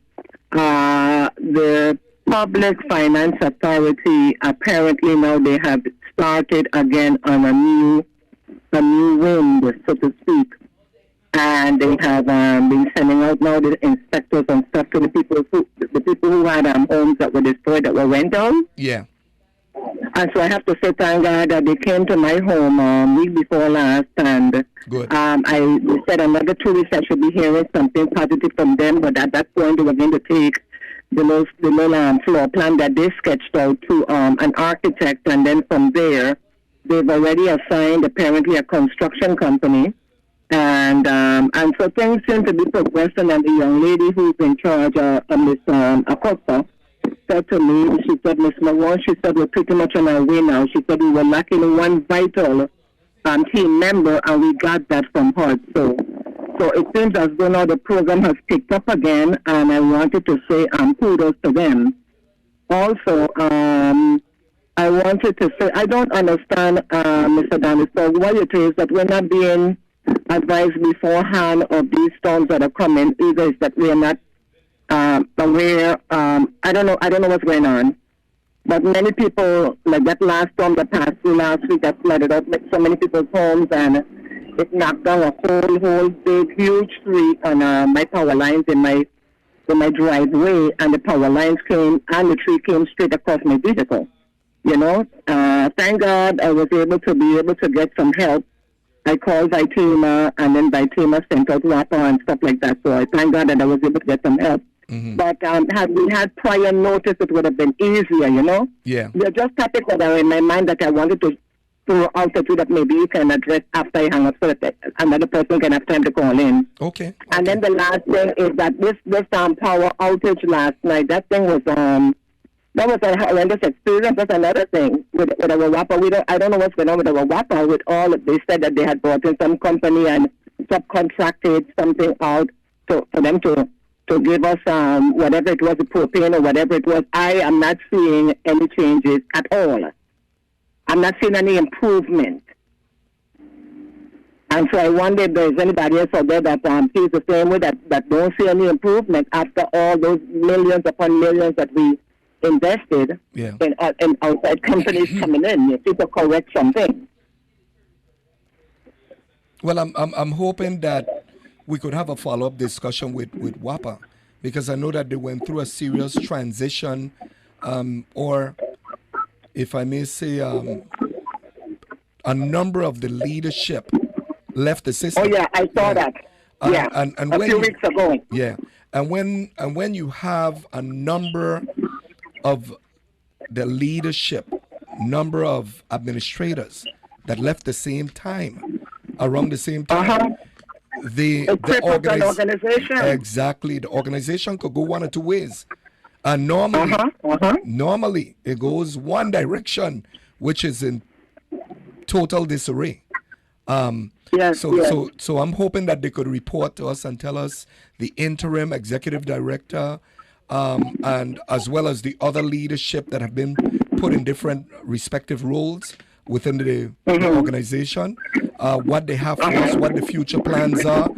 The Public Finance Authority, apparently now they have started again on a new wind, so to speak. And they have been sending out now the inspectors and stuff to the people who had homes that were destroyed, that were rentals. Yeah. And so I have to say, thank God that they came to my home week before last, and good. I said another 2 weeks I should be hearing something positive from them. But at that point, they were going to take the little floor plan that they sketched out to an architect, and then from there, they've already assigned apparently a construction company. And so things seem to be progressing, and the young lady who's in charge, Miss Acosta, said to me, she said, Miss Mawan, she said, we're pretty much on our way now. She said, we were lacking one vital team member, and we got that from her. So it seems as though now the program has picked up again, and I wanted to say kudos to them. Also, I wanted to say, I don't understand, Mr. Daniel, why it is that we're not being advised beforehand of these storms that are coming. Either is that we are not aware. I don't know what's going on. But many people, like that last storm that passed through last week, that flooded out so many people's homes, and it knocked down a whole big, huge tree on my power lines in my driveway, and the power lines came, and the tree came straight across my vehicle. You know, thank God I was able to get some help. I called Vitima, and then Vitima sent out WAPA and stuff like that. So I thank God that I was able to get some help. Mm-hmm. But had we had prior notice, it would have been easier, you know? Yeah. They're just topics that are in my mind that I wanted to throw out to you that maybe you can address after I hang up so that another person can have time to call in. Okay. And then the last thing is that this power outage last night, that thing was that was a horrendous experience. That's another thing with our WAPA. I don't know what's going on with our WAPA. With all they said that they had brought in some company and subcontracted something out for them to give us whatever it was, the propane or whatever it was. I am not seeing any changes at all. I'm not seeing any improvement. And so I wonder if there's anybody else out there that feels the same way, that don't see any improvement after all those millions upon millions that we invested in outside companies coming in. You need to correct something. Well, I'm hoping that we could have a follow-up discussion with WAPA, because I know that they went through a serious transition, or if I may say, a number of the leadership left the system. Oh yeah, I saw that. Yeah, and a when few weeks ago. Yeah, and when you have a number of the leadership, number of administrators that left the same time, around the same time, the organization. Exactly, the organization could go one or two ways. And normally it goes one direction, which is in total disarray. So I'm hoping that they could report to us and tell us the interim executive director and as well as the other leadership that have been put in different respective roles within the organization, what they have for us, what the future plans are,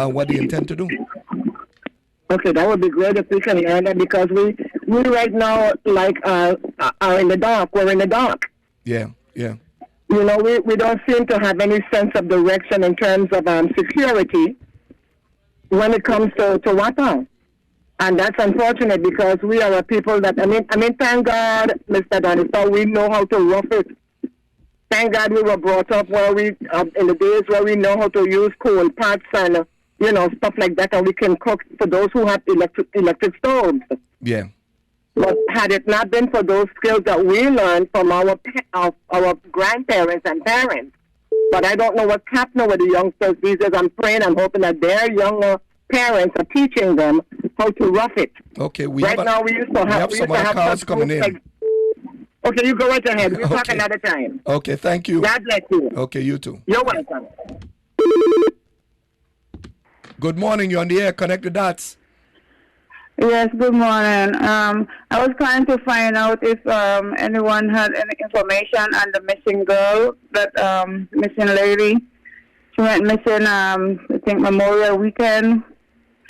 what they intend to do. Okay, that would be great if we can hear that, because we right now are in the dark. We're in the dark. Yeah. You know, we don't seem to have any sense of direction in terms of security when it comes to water. And that's unfortunate, because we are a people that, I mean, thank God, Mr. Daniel, we know how to rough it. Thank God we were brought up where we, in the days where we know how to use coal pots and, stuff like that, and we can cook for those who have electric stoves. Yeah. But had it not been for those skills that we learned from our grandparents and parents, but I don't know what's happening with the youngsters these days. I'm praying, I'm hoping that their younger parents are teaching them how to rough it. Okay, we used to have some more calls coming in. Okay, you go right ahead. We'll talk another time. Okay, thank you. God bless you. Okay, you too. You're welcome. Good morning. You're on the air. Connect the dots. Yes, good morning. I was trying to find out if anyone had any information on the missing girl, that missing lady. She went missing, I think, Memorial Weekend.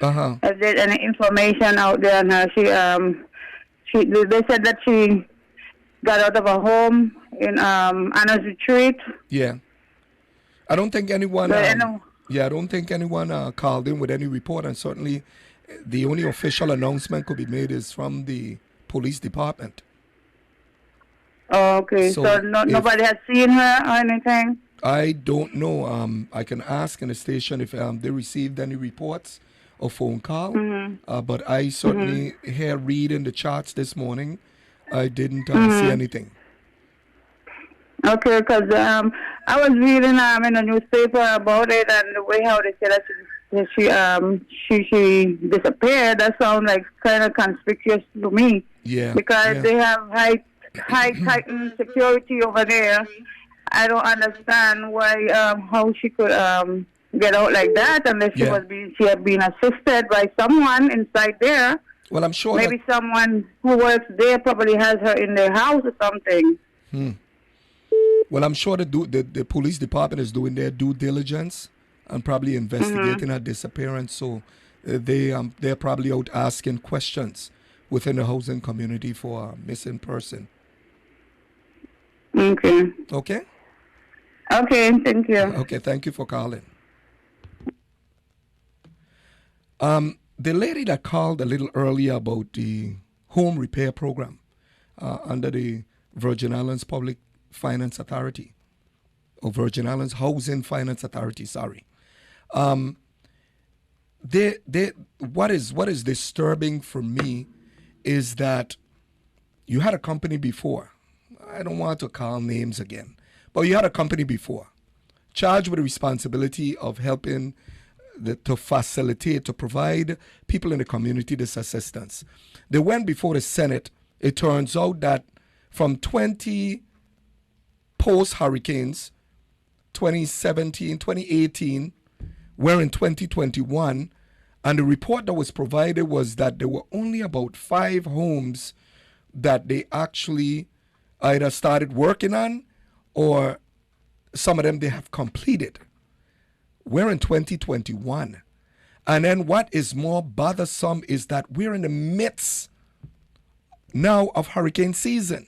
Is there any information out there on her? They said that she got out of her home in Anna's Retreat. Yeah. I don't think anyone... I don't think anyone called in with any report, and certainly the only official announcement could be made is from the police department. Oh, okay. So nobody has seen her or anything? I don't know. I can ask in the station if they received any reports or phone call. But I certainly read in the charts this morning, I didn't see anything. Okay, because I was reading in the newspaper about it, and the way how they said that she disappeared, that sounds like kind of conspicuous to me. Yeah. Because they have heightened security over there. I don't understand why how she could get out like that unless she had been assisted by someone inside there. Well, I'm sure maybe someone who works there probably has her in their house or something. Well, I'm sure the police department is doing their due diligence and probably investigating her disappearance. So they're probably out asking questions within the housing community for a missing person. Okay. Okay? Okay, thank you. Okay, thank you for calling. The lady that called a little earlier about the home repair program under the Virgin Islands Public Finance Authority, or Virgin Islands Housing Finance Authority, sorry. What is disturbing for me is that you had a company before. I don't want to call names again, but you had a company before charged with the responsibility of helping to facilitate, to provide people in the community this assistance. They went before the Senate. It turns out that from 20 post-hurricanes, 2017, 2018, we're in 2021, and the report that was provided was that there were only about 5 homes that they actually either started working on or some of them they have completed. We're in 2021. And then what is more bothersome is that we're in the midst now of hurricane season.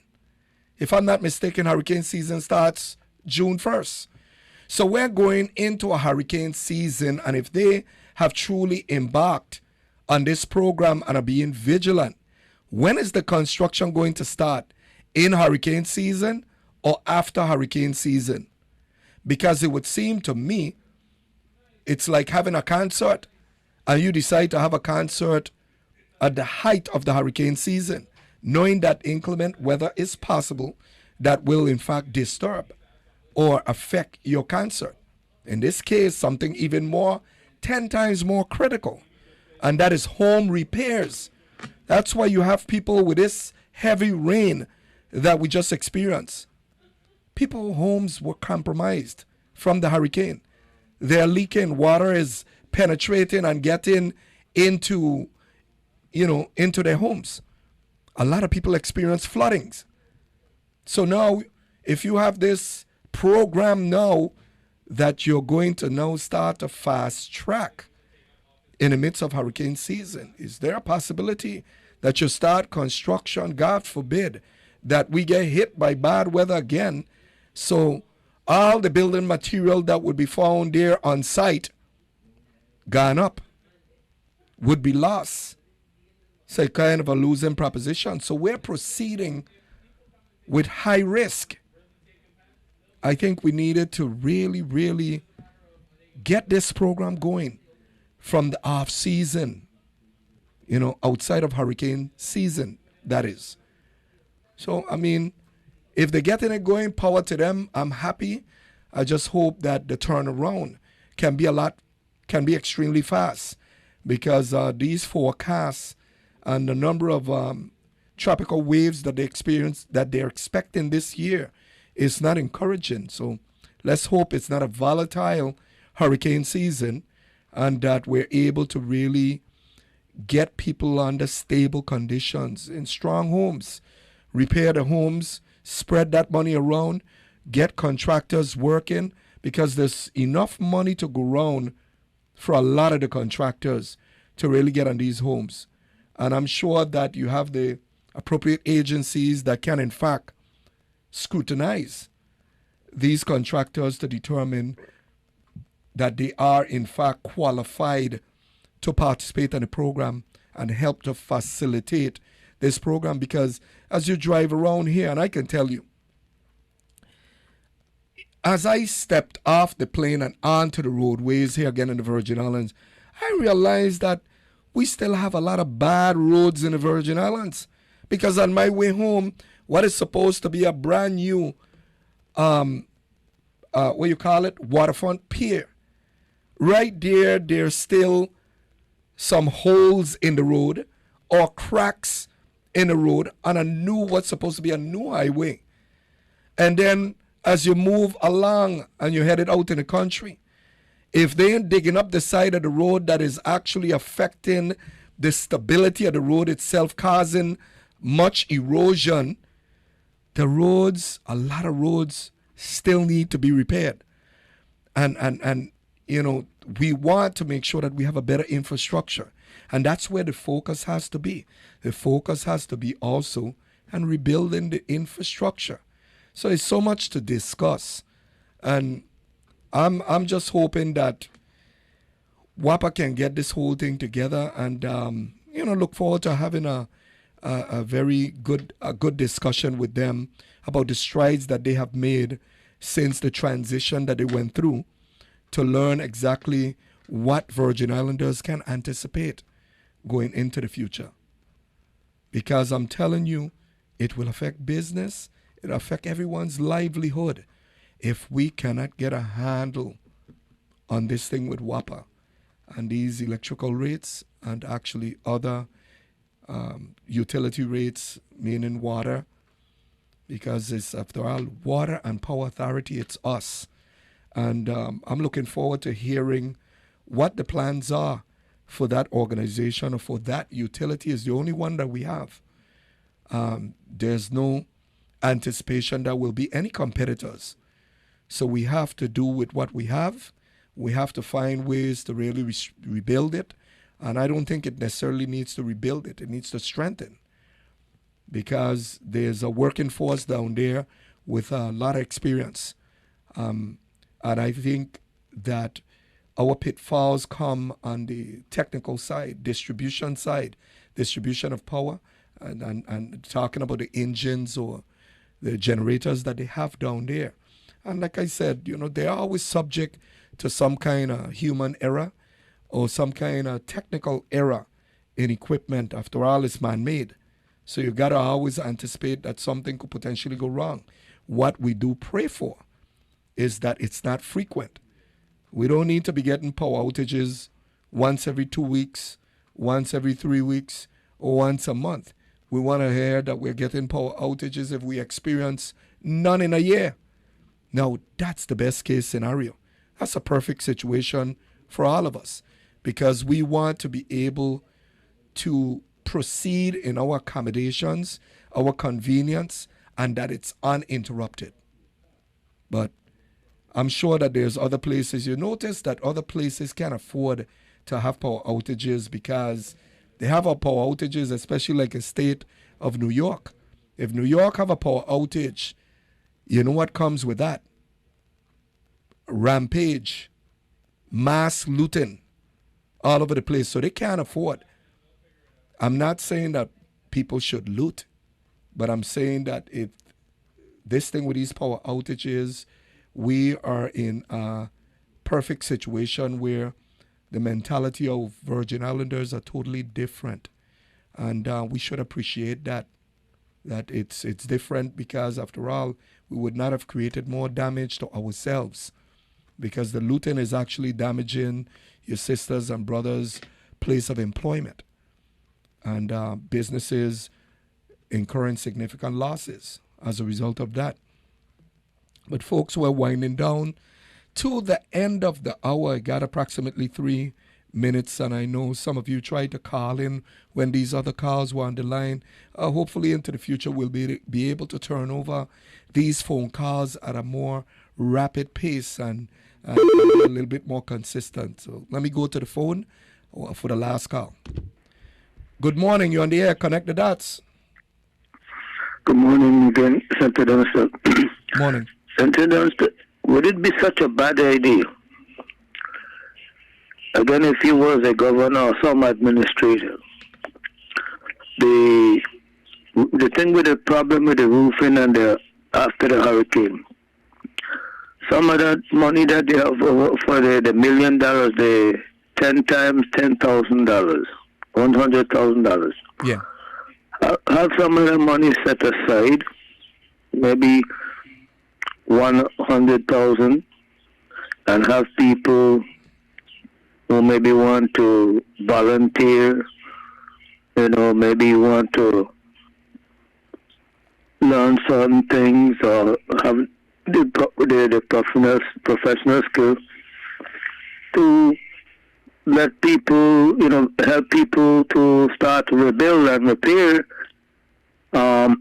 If I'm not mistaken, hurricane season starts June 1st. So we're going into a hurricane season, and if they have truly embarked on this program and are being vigilant, when is the construction going to start? In hurricane season or after hurricane season? Because it would seem to me it's like having a concert and you decide to have a concert at the height of the hurricane season, knowing that inclement weather is possible that will in fact disturb or affect your concert. In this case, something even more, 10 times more critical, and that is home repairs. That's why you have people with this heavy rain that we just experienced. People's homes were compromised from the hurricane. They're leaking, water is penetrating and getting into, into their homes. A lot of people experience floodings. So now, if you have this program now that you're going to now start a fast track in the midst of hurricane season, is there a possibility that you start construction, God forbid, that we get hit by bad weather again? So all the building material that would be found there on site, gone up, would be lost. So kind of a losing proposition. So we're proceeding with high risk. I think we needed to really, really get this program going from the off season, outside of hurricane season, that is. So, I mean, if they're getting it going, power to them, I'm happy. I just hope that the turnaround can be extremely fast, because these forecasts and the number of tropical waves that they're expecting this year is not encouraging. So let's hope it's not a volatile hurricane season, and that we're able to really get people under stable conditions in strong homes, repair the homes, spread that money around, get contractors working, because there's enough money to go around for a lot of the contractors to really get on these homes. And I'm sure that you have the appropriate agencies that can, in fact, scrutinize these contractors to determine that they are, in fact, qualified to participate in the program and help to facilitate this program. Because as you drive around here, and I can tell you, as I stepped off the plane and onto the roadways here again in the Virgin Islands, I realized that we still have a lot of bad roads in the Virgin Islands. Because on my way home, what is supposed to be a brand new, waterfront pier, right there, there's still some holes in the road or cracks in the road on what's supposed to be a new highway. And then as you move along and you're headed out in the country, if they ain't digging up the side of the road, that is actually affecting the stability of the road itself, causing much erosion, a lot of roads still need to be repaired. And we want to make sure that we have a better infrastructure. And that's where the focus has to be. The focus has to be also on rebuilding the infrastructure. So there's so much to discuss. And I'm just hoping that WAPA can get this whole thing together, and look forward to having a very good discussion with them about the strides that they have made since the transition that they went through, to learn exactly what Virgin Islanders can anticipate going into the future. Because I'm telling you, it will affect business, it'll affect everyone's livelihood if we cannot get a handle on this thing with WAPA and these electrical rates and actually other utility rates, meaning water, because it's, after all, Water and Power Authority, it's us. And I'm looking forward to hearing what the plans are for that organization or for that utility. Is the only one that we have. There's no anticipation there will be any competitors. So we have to do with what we have. We have to find ways to really rebuild it. And I don't think it necessarily needs to rebuild it. It needs to strengthen, because there's a working force down there with a lot of experience. And I think that our pitfalls come on the technical side, distribution of power, and talking about the engines or the generators that they have down there. And like I said, they're always subject to some kind of human error or some kind of technical error in equipment. After all, it's man-made. So you got to always anticipate that something could potentially go wrong. What we do pray for is that it's not frequent. We don't need to be getting power outages once every 2 weeks, once every 3 weeks, or once a month. We want to hear that we're getting power outages if we experience none in a year. Now, that's the best case scenario. That's a perfect situation for all of us, because we want to be able to proceed in our accommodations, our convenience, and that it's uninterrupted. But I'm sure that there's other places. You notice that other places can't afford to have power outages because they have our power outages, especially like a state of New York. If New York have a power outage, you know what comes with that? Rampage, mass looting all over the place. So they can't afford. I'm not saying that people should loot, but I'm saying that if this thing with these power outages, we are in a perfect situation where the mentality of Virgin Islanders are totally different. And we should appreciate that it's different, because after all, we would not have created more damage to ourselves, because the looting is actually damaging your sisters and brothers' place of employment, and businesses incurring significant losses as a result of that. But folks, we're winding down to the end of the hour. I got approximately 3 minutes, and I know some of you tried to call in when these other calls were on the line. Hopefully into the future we'll be able to turn over these phone calls at a more rapid pace and a little bit more consistent. So let me go to the phone for the last call. Good morning, you're on the air. Connect the dots. Good morning again, Senator Dunster. Morning. Senator Dunster, would it be such a bad idea? Again, if you was a governor or some administrator, the thing with the problem with the roofing and after the hurricane, some of that money that they have for the $1 million, the 10 times $10,000, $100,000. Yeah. Have some of the money set aside, maybe 100,000, and have people who maybe want to volunteer, maybe want to learn certain things or have the professional skill to let people, help people to start to rebuild and repair. And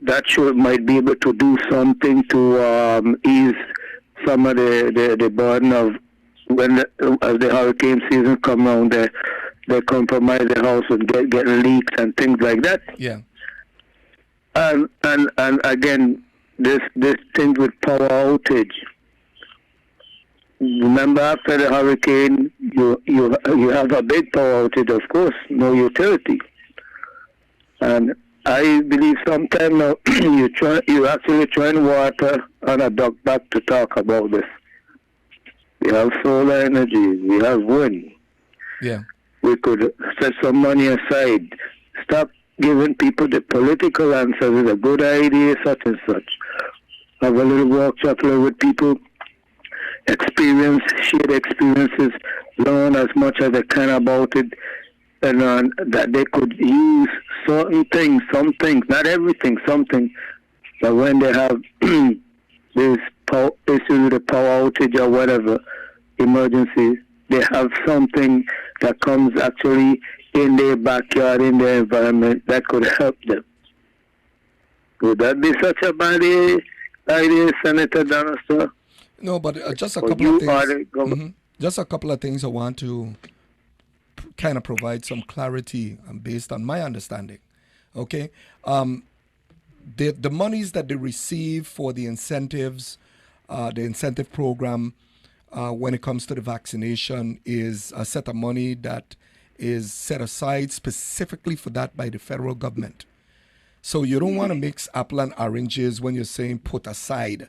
that might be able to do something to ease some of the burden of when as the hurricane season come around, they compromise the house and get leaks and things like that. Yeah. And again, this thing with power outage. Remember, after the hurricane, you have a big power outage, of course, no utility. And I believe sometime now you actually trying water on a duck back to talk about this. We have solar energy, we have wind. Yeah. We could set some money aside. Stop giving people the political answers. It's a good idea, such and such. Have a little workshop with people, shared experiences, learn as much as they can about it, and that they could use certain things, some things, not everything, something. But when they have this issue with the power outage or whatever, emergency, they have something that comes actually in their backyard, in their environment, that could help them. Would that be such a bad idea, Senator Donaldson? No, but just a couple of things. Just a couple of things I want to kind of provide some clarity based on my understanding. Okay, the monies that they receive for the incentives, the incentive program, when it comes to the vaccination, is a set of money that is set aside specifically for that by the federal government. So you don't want to mix apple and oranges when you're saying put aside.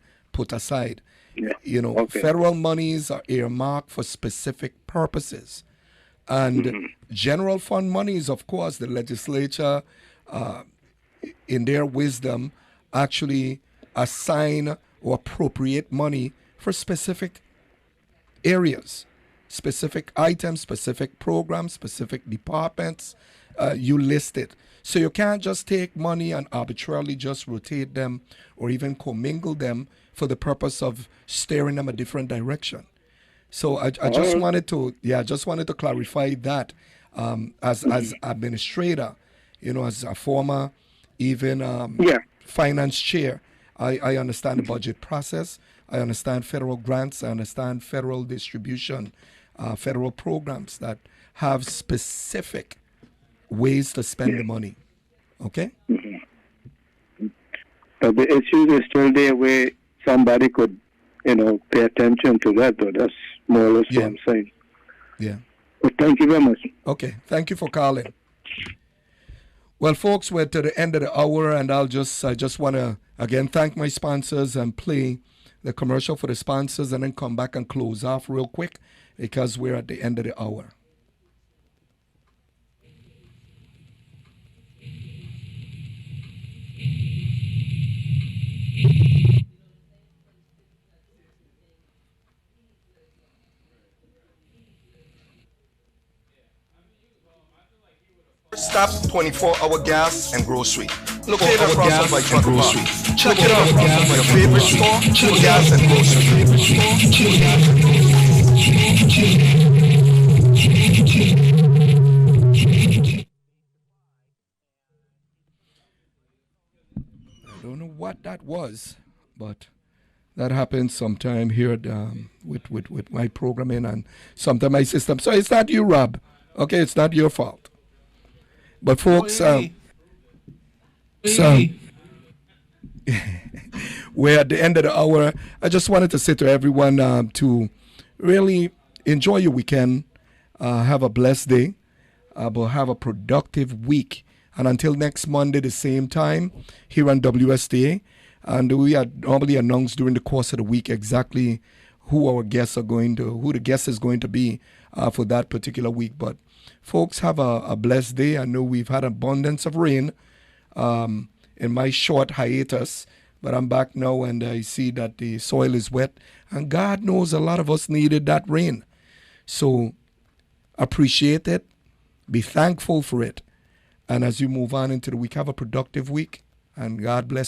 Yeah. Federal monies are earmarked for specific purposes. And general fund monies, of course, the legislature, in their wisdom, actually assign or appropriate money for specific areas, specific items, specific programs, specific departments. You list it. So you can't just take money and arbitrarily just rotate them or even commingle them for the purpose of steering them a different direction. So I just wanted to clarify that as administrator, as a former even finance chair, I understand the budget process. I understand federal grants. I understand federal distribution, federal programs that have specific ways to spend the money. Okay? But the issues is still there where somebody could, pay attention to that, though. That's more or less what I'm saying. Yeah. But thank you very much. Okay. Thank you for calling. Well, folks, we're to the end of the hour, and I just want to, again, thank my sponsors and play the commercial for the sponsors and then come back and close off real quick because we're at the end of the hour. Stop 24-hour gas and grocery. Located across by Truck Grocery. Check it out across your favorite store for gas and grocery. I don't know what that was, but that happens sometime here with my programming and sometimes my system. So it's not you, Rob. Okay, it's not your fault. But folks, we're at the end of the hour. I just wanted to say to everyone to really enjoy your weekend, have a blessed day, but have a productive week. And until next Monday, the same time, here on WSTA, and we are normally announced during the course of the week exactly who the guest is going to be for that particular week. But folks, have a blessed day. I know we've had abundance of rain in my short hiatus, but I'm back now and I see that the soil is wet. And God knows a lot of us needed that rain. So appreciate it. Be thankful for it. And as you move on into the week, have a productive week. And God bless you.